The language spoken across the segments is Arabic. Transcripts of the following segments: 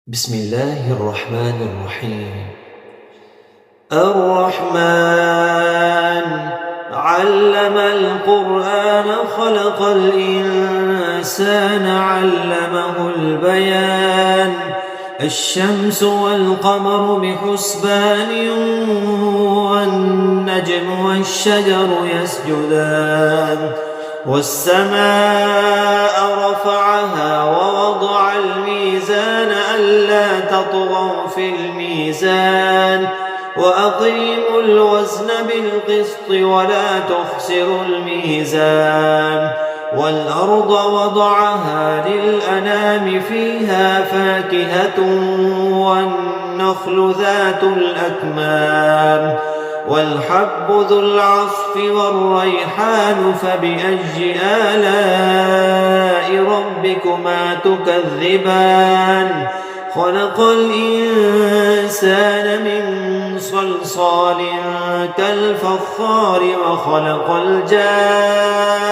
بسم الله الرحمن الرحيم. الرحمن علم القرآن خلق الإنسان علمه البيان. الشمس والقمر بحسبان والنجم والشجر يسجدان والسماء رفعها ووضع الميزان ألا تطغوا في الميزان وأقيموا الوزن بالقسط ولا تخسروا الميزان والأرض وضعها للأنام فيها فاكهة والنخل ذات الأكمام والحب ذو العصف والريحان فبأي آلاء ربكما تكذبان. خلق الإنسان من صلصال كالفخار وخلق الجان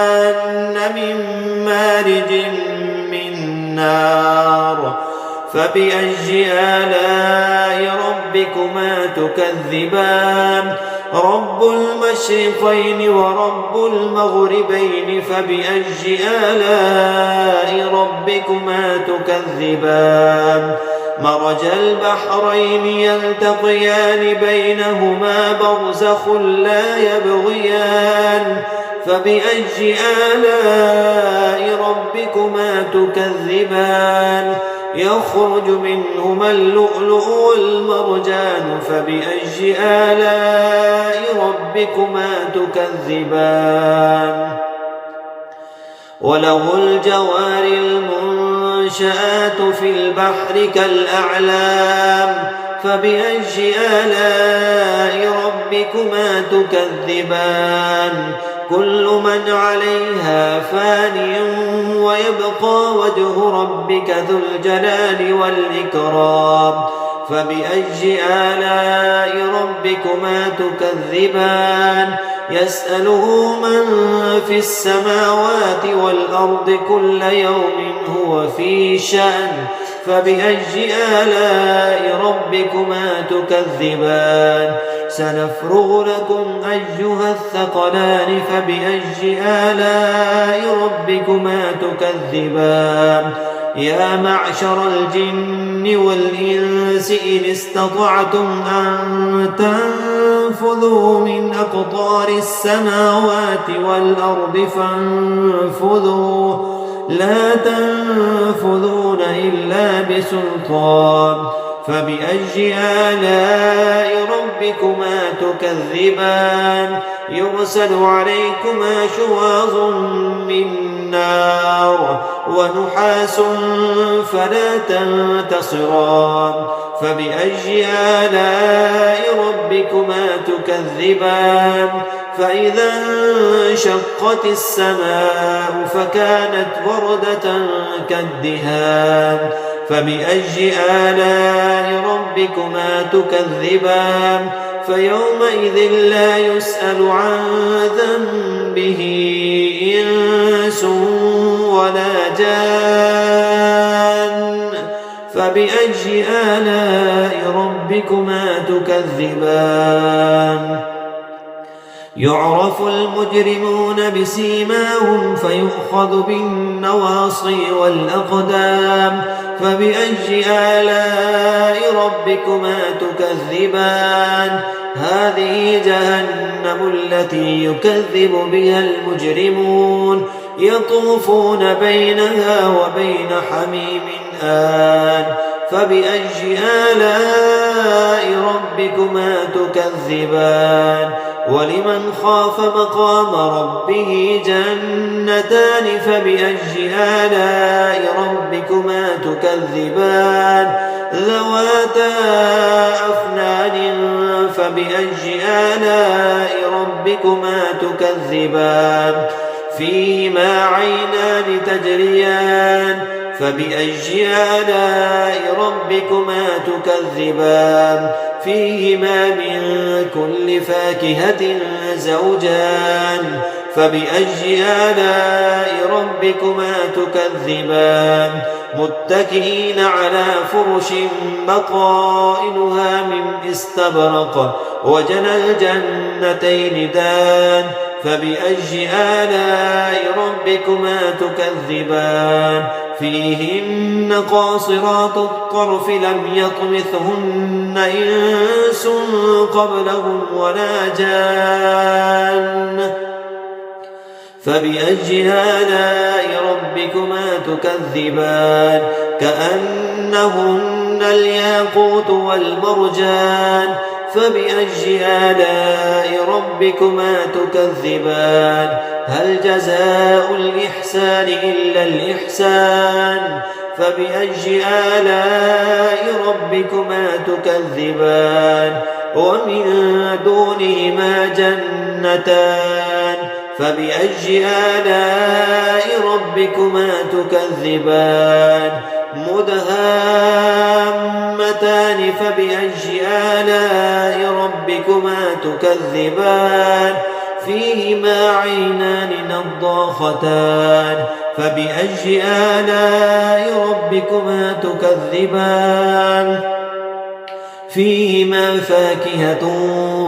من مارج من نار فبأي آلاء ربكما تكذبان. رب المشرقين ورب المغربين فبأي آلاء ربكما تكذبان. مرج البحرين يلتقيان بينهما برزخ لا يبغيان فبأي آلاء ربكما تكذبان. يخرج منهما اللؤلؤ والمرجان فبأي آلاء ربكما تكذبان. وله الجوار المنشآت في البحر كالأعلام فبأي آلاء ربكما تكذبان. كل من عليها فان ويبقى وجه ربك ذو الجلال والإكرام فبأي آلاء ربكما تكذبان. يسأله من في السماوات والأرض كل يوم هو في شأن فبأي آلاء ربكما تكذبان. سنفرغ لكم أيها الثقلان فبأي آلاء ربكما تكذبان. يا معشر الجن والإنس إن استطعتم أن تنفذوا من أقطار السماوات والأرض فانفذوا لا تنفذون إلا بسلطان فبأي آلاء ربكما تكذبان. يرسل عليكما شواظ من نار ونحاس فلا تنتصران فبأي آلاء ربكما تكذبان. فإذا انشقت السماء فكانت وردة كالدهان فبأي آلاء ربكما تكذبان. فيومئذ لا يسأل عن ذنبه إنس ولا جان فبأي آلاء ربكما تكذبان. يعرف المجرمون بسيماهم فيؤخذ بالنواصي والأقدام فبأي آلاء ربكما تكذبان. هذه جهنم التي يكذب بها المجرمون يطوفون بينها وبين حميم آن فبأي آلاء ربكما تكذبان. ولمن خاف مقام ربه جنتان فبأي آلاء ربكما تكذبان. ذواتا أفنان فبأي آلاء ربكما تكذبان. فيهما عينان تجريان فبأي آلاء ربكما تكذبان. فيهما من كل فاكهة زوجان فبأي آلاء ربكما تكذبان متكئين على فرش بطائنها من استبرق وجنى الجنتين دان فبأي آلاء ربكما تكذبان فيهن قاصرات الطرف لم يطمثهن إنس قبلهم ولا جان فبأي آلاء ربكما تكذبان كأنهن الياقوت والمرجان فبأي آلاء ربكما تكذبان هل جزاء الإحسان إلا الإحسان فبأي آلاء ربكما تكذبان ومن دونهما جنتان فبأي آلاء ربكما تكذبان مدهامتان فبأي آلاء ربكما تكذبان فيهما عينان نضاختان فبأي آلاء ربكما تكذبان فيهما فاكهة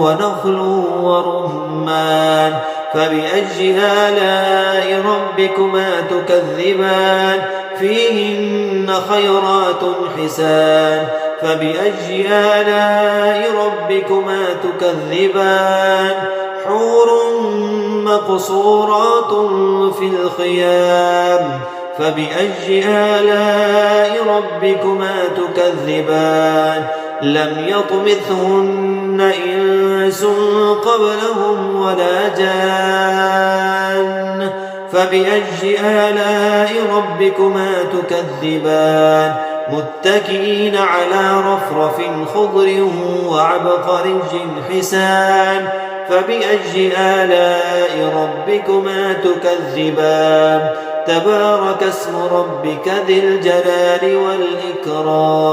ونخل ورمان فبأي آلاء ربكما تكذبان فيهن خيرات حسان فبأي آلاء ربكما تكذبان حور مقصورات في الخيام فبأي آلاء ربكما تكذبان لم يطمثهن إنس قبلهم ولا جان فبأي آلاء ربكما تكذبان متكئين على رفرف خضر وعبقري حسان فبأي آلاء ربكما تكذبان تبارك اسم ربك ذي الجلال والإكرام